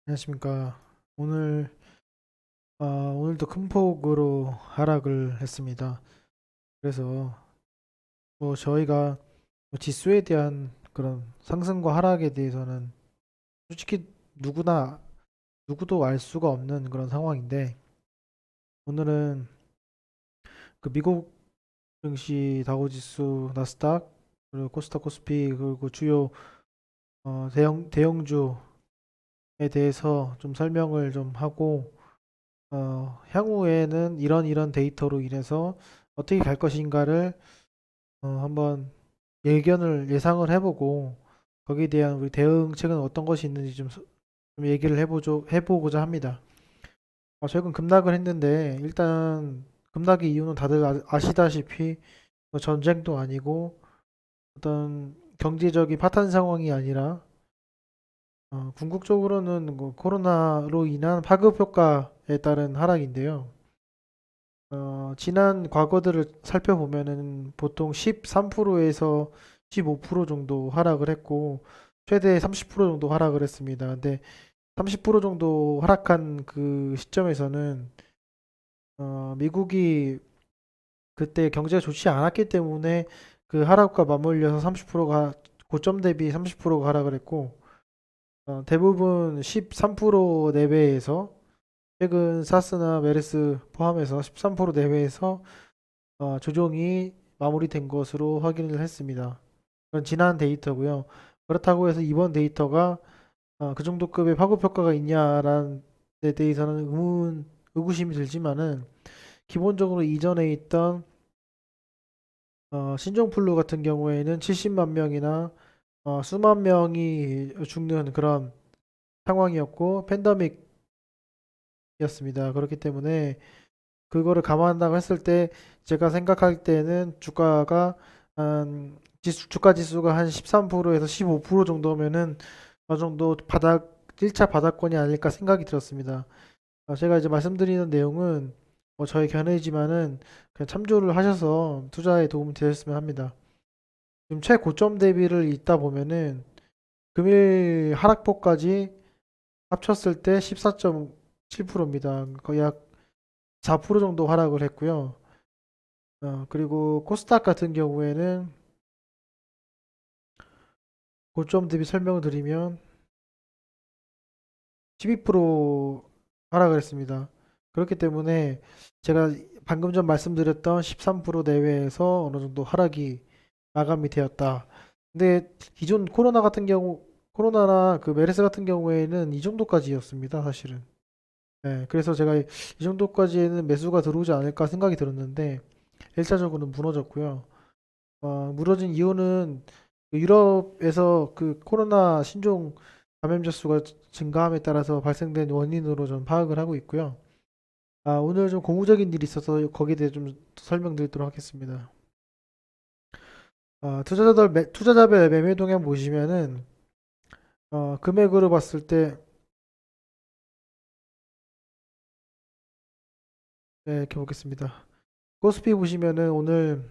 안녕하십니까. 오늘, 오늘도 큰 폭으로 하락을 했습니다. 그래서 저희가 지수에 대한 그런 상승과 하락에 대해서는 솔직히 누구도 알 수가 없는 그런 상황인데, 오늘은 그 미국 증시 다우지수, 나스닥, 그리고 코스닥 코스피, 그리고 주요 대형주에 대해서 좀 설명을 좀 하고, 향후에는 이런 데이터로 인해서 어떻게 갈 것인가를 한번 예상을 해보고 거기에 대한 우리 대응책은 어떤 것이 있는지 좀 얘기를 해보고자 합니다. 최근 급락을 했는데 일단 급락의 이유는 다들 아시다시피 전쟁도 아니고 어떤 경제적인 파탄 상황이 아니라 궁극적으로는 코로나로 인한 파급 효과에 따른 하락인데요. 지난 과거들을 살펴보면은 보통 13%에서 15% 정도 하락을 했고, 최대 30% 정도 하락을 했습니다. 근데 30% 정도 하락한 그 시점에서는, 미국이 그때 경제가 좋지 않았기 때문에 그 하락과 맞물려서 30%가, 고점 대비 30%가 하락을 했고, 대부분 13% 내외에서, 최근 사스나 메르스 포함해서 13% 내외에서 조정이 마무리된 것으로 확인을 했습니다. 그건 지난 데이터고요. 그렇다고 해서 이번 데이터가 그 정도 급의 파급 효과가 있냐라는 데 대해서는 의구심이 들지만은 기본적으로 이전에 있던 신종플루 같은 경우에는 70만 명이나 수만 명이 죽는 그런 상황이었고 팬데믹이었습니다. 그렇기 때문에 그거를 감안한다고 했을 때 제가 생각할 때는 주가 지수가 한 13%에서 15% 정도면은 어느 정도 1차 바닥권이 아닐까 생각이 들었습니다. 제가 이제 말씀드리는 내용은 저의 견해지만은 그냥 참조를 하셔서 투자에 도움이 되셨으면 합니다. 지금 최고점 대비를 있다 보면은 금일 하락폭까지 합쳤을 때 14.7%입니다. 거의 약 4% 정도 하락을 했고요. 그리고 코스닥 같은 경우에는 고점 대비 설명을 드리면 12% 하락을 했습니다. 그렇기 때문에 제가 방금 전 말씀드렸던 13% 내외에서 어느 정도 하락이 마감이 되었다. 근데 기존 코로나나 그 메르스 같은 경우에는 이 정도까지였습니다, 사실은. 네, 그래서 제가 이 정도까지는 매수가 들어오지 않을까 생각이 들었는데 1차적으로는 무너졌고요. 무너진 이유는 그 유럽에서 그 코로나 신종 감염자 수가 증가함에 따라서 발생된 원인으로 좀 파악을 하고 있고요. 오늘 좀 고무적인 일이 있어서 거기에 대해 좀 설명드리도록 하겠습니다. 투자자별 매매 동향 보시면은 금액으로 봤을 때 네, 이렇게 보겠습니다. 코스피 보시면은 오늘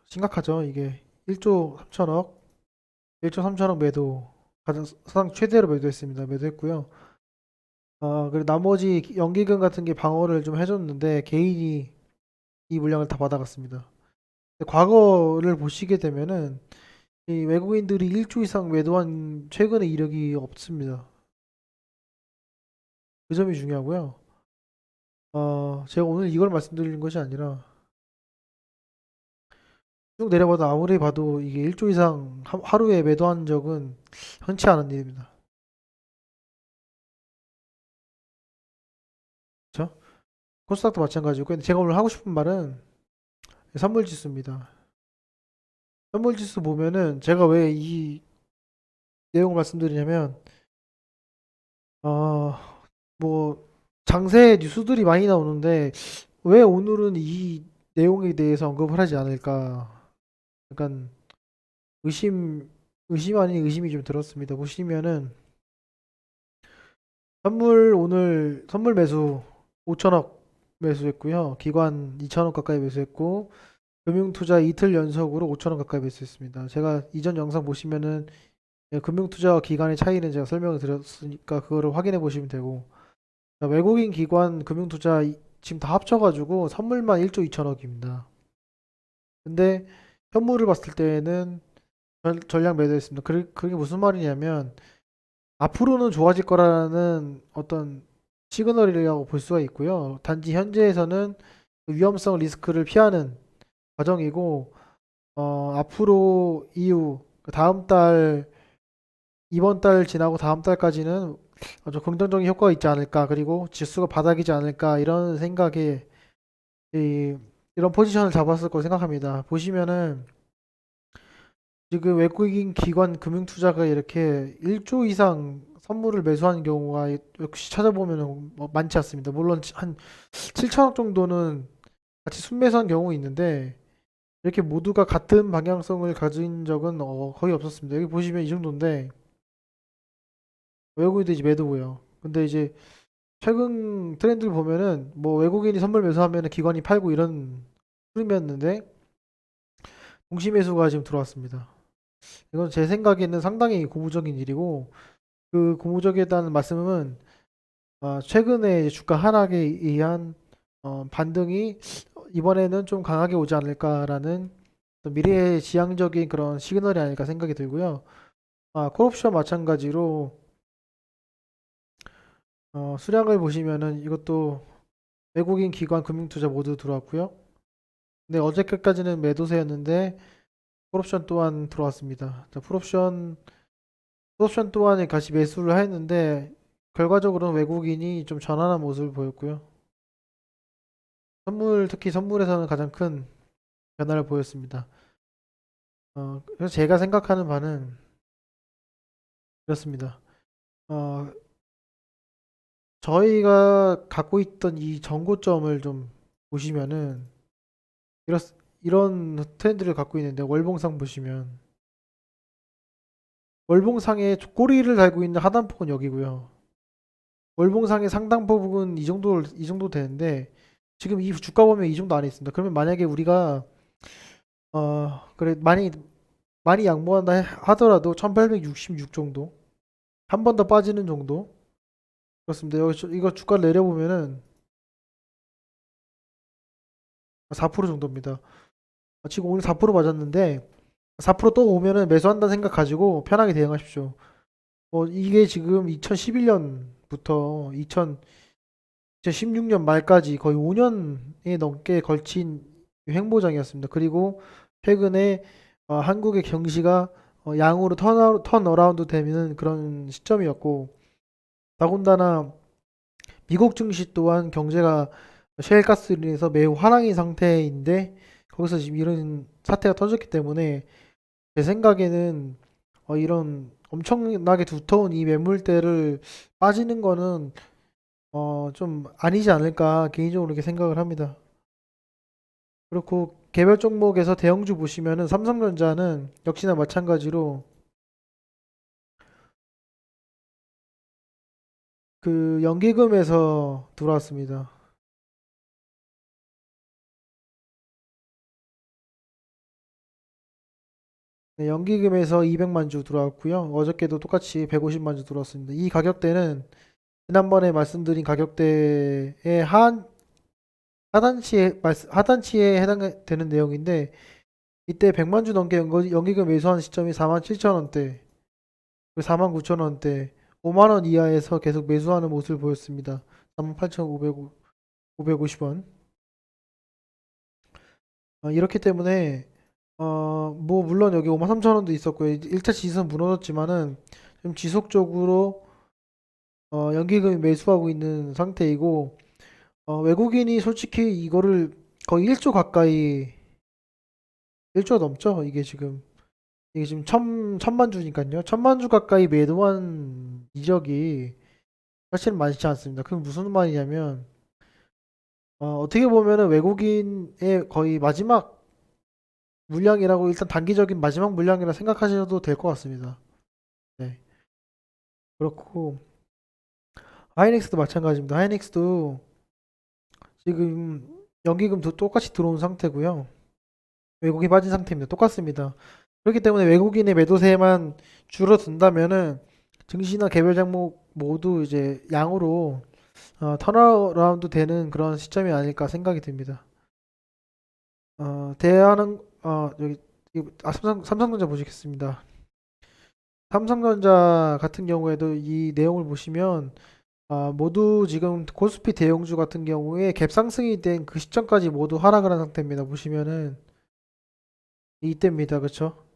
심각하죠. 이게 1조 3천억, 1조 3천억 매도 가장 사상 최대로 매도했고요. 그리고 나머지 연기금 같은 게 방어를 좀 해줬는데 개인이 이 물량을 다 받아갔습니다. 근데 과거를 보시게 되면은 이 외국인들이 1조 이상 매도한 최근의 이력이 없습니다. 그 점이 중요하고요. 제가 오늘 이걸 말씀드리는 것이 아니라 쭉 내려봐도 아무리 봐도 이게 1조 이상 하루에 매도한 적은 흔치 않은 일입니다. 그렇죠? 코스닥도 마찬가지고 근데 제가 오늘 하고 싶은 말은 선물 지수입니다. 선물 지수 보면은 제가 왜 이 내용을 말씀드리냐면 어, 뭐 장세 뉴스들이 많이 나오는데 왜 오늘은 이 내용에 대해서 언급을 하지 않을까? 약간 의심 의심 아닌 의심이 좀 들었습니다. 보시면은 오늘 선물 매수 5천억 매수했고요. 기관 2천억 가까이 매수했고 금융투자 이틀 연속으로 5천억 가까이 매수했습니다. 제가 이전 영상 보시면은 예, 금융투자와 기관의 차이는 제가 설명을 드렸으니까 그거를 확인해 보시면 되고, 자, 외국인 기관 금융투자 지금 다 합쳐가지고 선물만 1조 2천억입니다. 근데 현물을 봤을 때는 전량 매도했습니다. 그게 무슨 말이냐면 앞으로는 좋아질 거라는 어떤 시그널이라고 볼 수가 있고요. 단지 현재에서는 그 위험성 리스크를 피하는 과정이고, 앞으로 이후 그 다음 달 이번 달 지나고 다음 달까지는 아주 긍정적인 효과가 있지 않을까, 그리고 지수가 바닥이지 않을까, 이런 생각에 이런 포지션을 잡았을 거라고 생각합니다. 보시면은 지금 외국인 기관 금융투자가 이렇게 1조 이상 선물을 매수하는 경우가 역시 찾아보면 많지 않습니다. 물론 한 7천억 정도는 같이 순매수한 경우 있는데, 이렇게 모두가 같은 방향성을 가진 적은 거의 없었습니다. 여기 보시면 이 정도인데 외국인도 이제 매도고요. 근데 이제 최근 트렌드를 보면은 뭐 외국인이 선물 매수하면 기관이 팔고 이런 흐름이었는데 동시 매수가 지금 들어왔습니다. 이건 제 생각에는 상당히 고무적인 일이고, 그 고무적이다는 말씀은 최근에 이제 주가 하락에 의한 반등이 이번에는 좀 강하게 오지 않을까라는 미래의 지향적인 그런 시그널이 아닐까 생각이 들고요. 콜옵션 마찬가지로 수량을 보시면은 이것도 외국인 기관 금융투자 모두 들어왔고요. 근데 어저께까지는 매도세였는데 콜옵션 또한 들어왔습니다. 자, 풋옵션 또한 다시 매수를 했는데 결과적으로는 외국인이 좀 전환한 모습을 보였고요. 특히 선물에서는 가장 큰 변화를 보였습니다. 그래서 제가 생각하는 바는 이렇습니다. 어, 저희가 갖고 있던 이 정고점을 좀 보시면은 이런 이런 트렌드를 갖고 있는데, 월봉상 보시면 월봉상에 꼬리를 달고 있는 하단폭은 여기고요. 월봉상의 상단폭은 이 정도 되는데 지금 이 주가 보면 이 정도 안에 있습니다. 그러면 만약에 우리가 그래 많이 양보한다 하더라도 1866 정도, 한 번 더 빠지는 정도 그렇습니다. 이거 주가 내려보면은 4% 정도입니다. 지금 오늘 4% 맞았는데 4%또 오면은 매수한다는 생각 가지고 편하게 대응하십시오. 이게 지금 2011년부터 2016년 말까지 거의 5년에 넘게 걸친 횡보장이었습니다. 그리고 최근에 한국의 경시가 양으로 턴어라운드 되는 그런 시점이었고, 더군다나 미국 증시 또한 경제가 셰일가스로 인해서 매우 화랑인 상태인데 거기서 지금 이런 사태가 터졌기 때문에 제 생각에는 이런 엄청나게 두터운 이 매물대를 빠지는 거는 좀 아니지 않을까 개인적으로 이렇게 생각을 합니다. 그렇고 개별 종목에서 대형주 보시면은 삼성전자는 역시나 마찬가지로 그 연기금에서 들어왔습니다. 네, 연기금에서 200만 주 들어왔고요. 어저께도 똑같이 150만 주 들어왔습니다. 이 가격대는 지난번에 말씀드린 가격대의 하단치에 해당되는 내용인데, 이때 100만 주 넘게 연기금 매수한 시점이 4만 7천 원대, 4만 9천 원대, 5만 원 이하에서 계속 매수하는 모습을 보였습니다. 4만 8,550원. 이렇기 때문에 뭐 물론 여기 5만 3천 원도 있었고요. 1차 지수는 무너졌지만은 좀 지속적으로 연기금이 매수하고 있는 상태이고, 외국인이 솔직히 이거를 거의 1조 가까이, 1조 넘죠? 이게 지금 천만 주니까요. 천만 주 가까이 매도한 이적이 사실 많지 않습니다. 그게 무슨 말이냐면, 어떻게 보면은 외국인의 거의 마지막 물량이라고, 일단 단기적인 마지막 물량이라 생각하셔도 될 것 같습니다. 네. 그렇고, 하이닉스도 마찬가지입니다. 하이닉스도 지금 연기금도 똑같이 들어온 상태고요. 외국이 빠진 상태입니다. 똑같습니다. 그렇기 때문에 외국인의 매도세만 줄어든다면은 증시나 개별 종목 모두 이제 양으로 턴어라운드 되는 그런 시점이 아닐까 생각이 듭니다. 여기 삼성전자 보시겠습니다. 삼성전자 같은 경우에도 이 내용을 보시면 모두 지금 코스피 대형주 같은 경우에 갭상승이 된 그 시점까지 모두 하락을 한 상태입니다. 보시면은 이때입니다. 그쵸?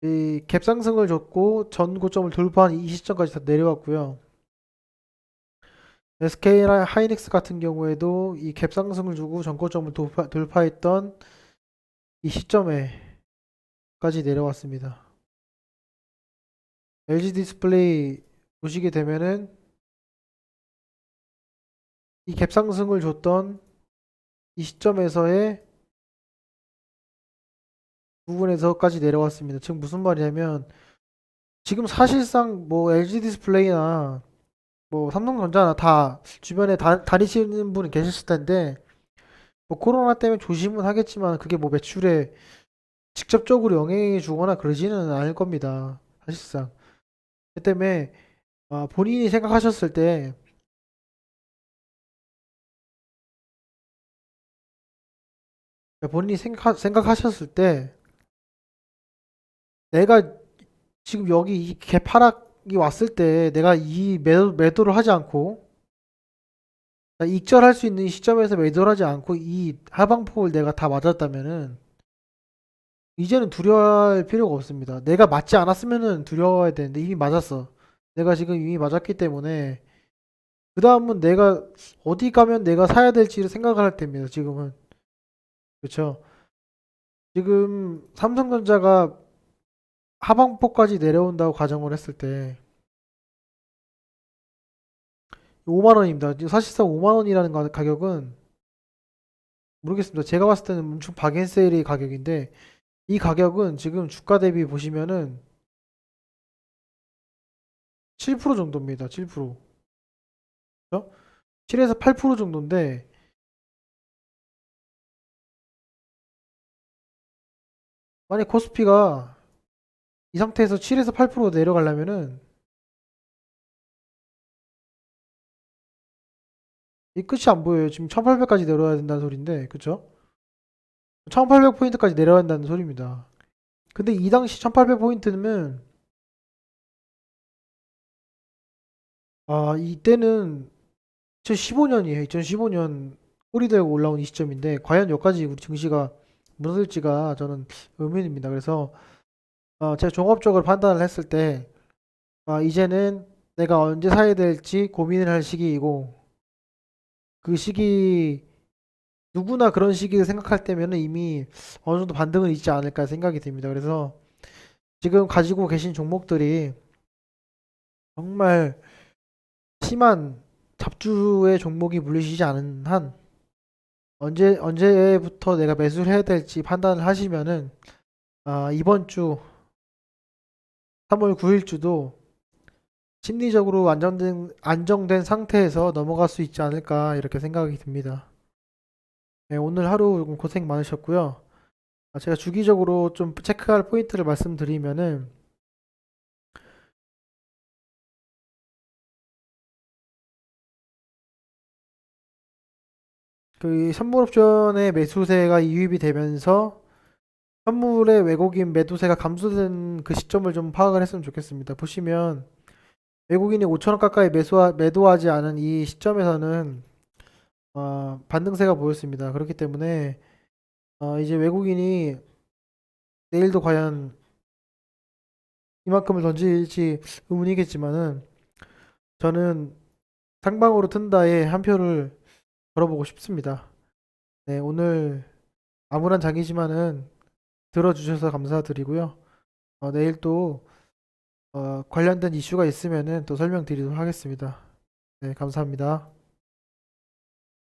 이 갭상승을 줬고 전 고점을 돌파한 이 시점까지 다 내려왔고요. SK 하이닉스 같은 경우에도 이 갭상승을 주고 전 고점을 돌파했던 이 시점에까지 내려왔습니다. LG 디스플레이 보시게 되면은 이 갭상승을 줬던 이 시점에서의 부분에서까지 내려왔습니다. 지금 무슨 말이냐면 지금 사실상 뭐 LG 디스플레이나 뭐 삼성전자나 다 주변에 다니시는 분이 계셨을 텐데 뭐 코로나 때문에 조심은 하겠지만 그게 뭐 매출에 직접적으로 영향이 주거나 그러지는 않을 겁니다. 사실상. 그 때문에 본인이 생각하셨을 때 본인이 생각하셨을 때 내가 지금 여기 이 개파락이 왔을 때 내가 이 매도를 하지 않고 익절할 수 있는 이 시점에서 매도를 하지 않고 이 하방폭을 내가 다 맞았다면은 이제는 두려워할 필요가 없습니다. 내가 맞지 않았으면은 두려워해야 되는데 이미 맞았어. 내가 지금 이미 맞았기 때문에 그 다음은 내가 어디 가면 내가 사야 될지를 생각을 할 때입니다. 지금은. 그렇죠. 지금 삼성전자가 하방폭까지 내려온다고 가정을 했을 때 5만 원입니다. 사실상 5만 원이라는 가격은 모르겠습니다. 제가 봤을 때는 엄청 박앤세일의 가격인데 이 가격은 지금 주가 대비 보시면은 7% 정도입니다. 7%. 그죠? 7에서 8% 정도인데 만약 코스피가 이 상태에서 7에서 8% 내려가려면은 이 끝이 안 보여요. 지금 1800까지 내려와야 된다는 소리인데, 그쵸? 1800포인트까지 내려야 한다는 소리입니다. 근데 이 당시 1800포인트면, 이때는 2015년이에요. 2015년 꼬리 들고 올라온 이 시점인데, 과연 여기까지 우리 증시가 무너질지가 저는 의문입니다. 그래서, 제가 종합적으로 판단을 했을 때, 이제는 내가 언제 사야 될지 고민을 할 시기이고, 그 시기 누구나 그런 시기를 생각할 때면은 이미 어느 정도 반등은 있지 않을까 생각이 듭니다. 그래서 지금 가지고 계신 종목들이 정말 심한 잡주의 종목이 물리시지 않은 한 언제부터 내가 매수를 해야 될지 판단을 하시면은 이번 주 3월 9일주도 심리적으로 안정된 상태에서 넘어갈 수 있지 않을까 이렇게 생각이 듭니다. 네, 오늘 하루 고생 많으셨고요. 제가 주기적으로 좀 체크할 포인트를 말씀드리면은 그 선물 옵션의 매수세가 유입이 되면서 선물의 외국인 매도세가 감소된 그 시점을 좀 파악을 했으면 좋겠습니다. 보시면 외국인이 5천 원 가까이 매도하지 않은 이 시점에서는 반등세가 보였습니다. 그렇기 때문에 이제 외국인이 내일도 과연 이만큼을 던질지 의문이겠지만은 저는 상방으로 튼다에 한 표를 걸어보고 싶습니다. 네, 오늘 암울한 장이지만은 들어주셔서 감사드리고요. 내일 또 관련된 이슈가 있으면은 또 설명드리도록 하겠습니다. 네, 감사합니다.